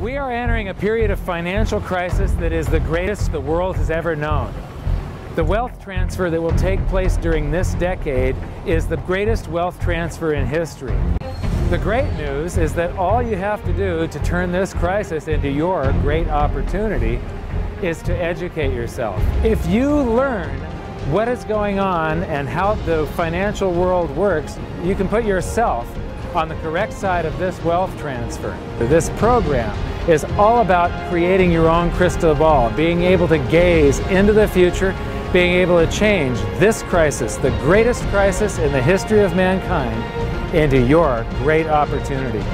We are entering a period of financial crisis that is the greatest the world has ever known. The wealth transfer that will take place during this decade is the greatest wealth transfer in history. The great news is that all you have to do to turn this crisis into your great opportunity is to educate yourself. If you learn what is going on and how the financial world works, you can put yourself on the correct side of this wealth transfer. This program is all about creating your own crystal ball, being able to gaze into the future, being able to change this crisis, the greatest crisis in the history of mankind, into your great opportunity.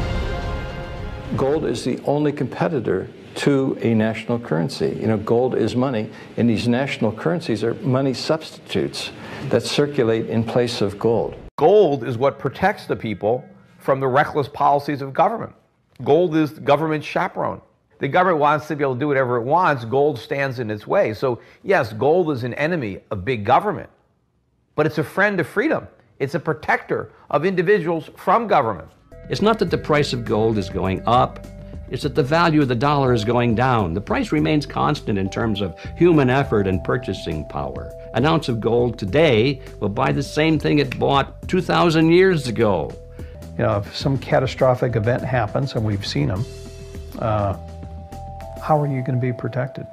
Gold is the only competitor to a national currency. You know, gold is money, and these national currencies are money substitutes that circulate in place of gold. Gold is what protects the people from the reckless policies of government. Gold is the government's chaperone. The government wants to be able to do whatever it wants. Gold stands in its way. So yes, gold is an enemy of big government, but it's a friend of freedom. It's a protector of individuals from government. It's not that the price of gold is going up, it's that the value of the dollar is going down. The price remains constant in terms of human effort and purchasing power. An ounce of gold today will buy the same thing it bought 2,000 years ago. You know, if some catastrophic event happens, and we've seen them, how are you going to be protected?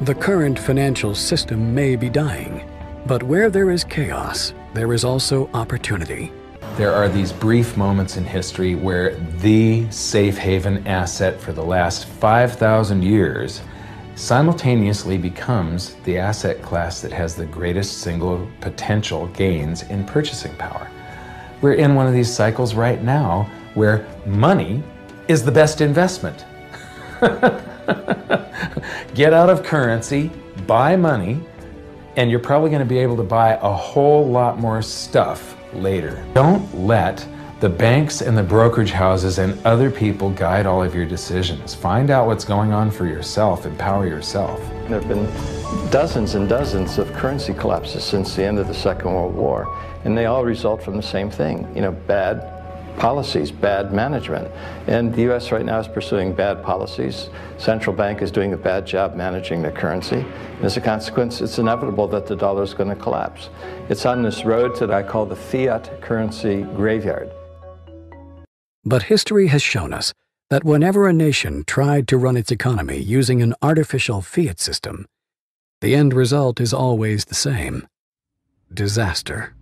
The current financial system may be dying, but where there is chaos, there is also opportunity. There are these brief moments in history where the safe haven asset for the last 5,000 years simultaneously becomes the asset class that has the greatest single potential gains in purchasing power. We're in one of these cycles right now where money is the best investment. Get out of currency, buy money, and you're probably going to be able to buy a whole lot more stuff later. Don't let the banks and the brokerage houses and other people guide all of your decisions. Find out what's going on for yourself, empower yourself. There have been dozens and dozens of currency collapses since the end of the Second World War, and they all result from the same thing, you know, bad policies, bad management. And the U.S. right now is pursuing bad policies. Central bank is doing a bad job managing their currency. And as a consequence, it's inevitable that the dollar is going to collapse. It's on this road that I call the fiat currency graveyard. But history has shown us that whenever a nation tried to run its economy using an artificial fiat system, the end result is always the same: disaster.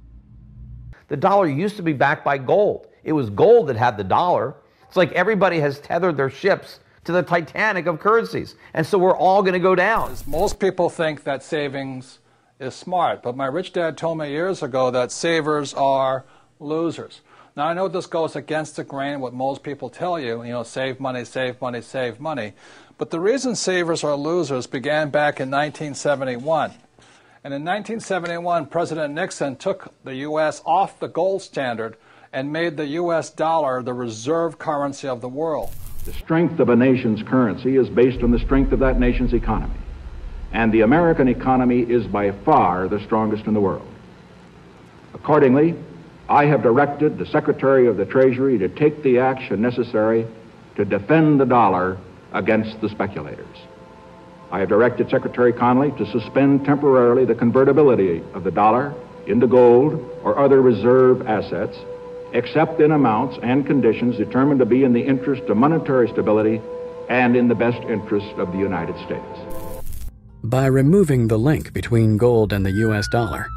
The dollar used to be backed by gold. It was gold that had the dollar. It's like everybody has tethered their ships to the Titanic of currencies. And so we're all going to go down. Most people think that savings is smart, but my rich dad told me years ago that savers are losers. Now, I know this goes against the grain of what most people tell you, save money, save money, save money. But the reason savers are losers began back in 1971. And in 1971, President Nixon took the U.S. off the gold standard and made the U.S. dollar the reserve currency of the world. The strength of a nation's currency is based on the strength of that nation's economy. And the American economy is by far the strongest in the world. Accordingly, I have directed the Secretary of the Treasury to take the action necessary to defend the dollar against the speculators. I have directed Secretary Connally to suspend temporarily the convertibility of the dollar into gold or other reserve assets, except in amounts and conditions determined to be in the interest of monetary stability and in the best interest of the United States. By removing the link between gold and the U.S. dollar,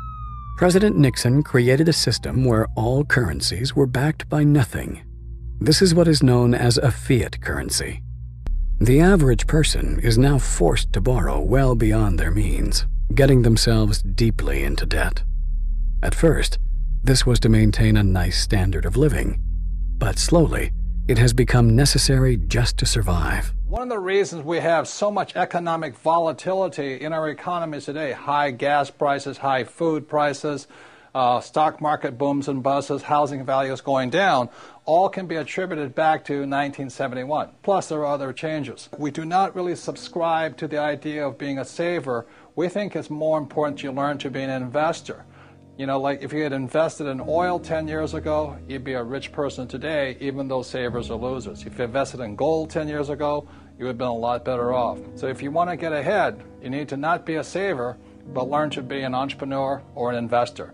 President Nixon created a system where all currencies were backed by nothing. This is what is known as a fiat currency. The average person is now forced to borrow well beyond their means, getting themselves deeply into debt. At first, this was to maintain a nice standard of living, but slowly, it has become necessary just to survive. One of the reasons we have so much economic volatility in our economies today, high gas prices, high food prices, stock market booms and busts, housing values going down, all can be attributed back to 1971. Plus, there are other changes. We do not really subscribe to the idea of being a saver. We think it's more important you learn to be an investor. You know, like if you had invested in oil 10 years ago, you'd be a rich person today, even though savers are losers. If you invested in gold 10 years ago, you would have been a lot better off. So if you want to get ahead, you need to not be a saver, but learn to be an entrepreneur or an investor.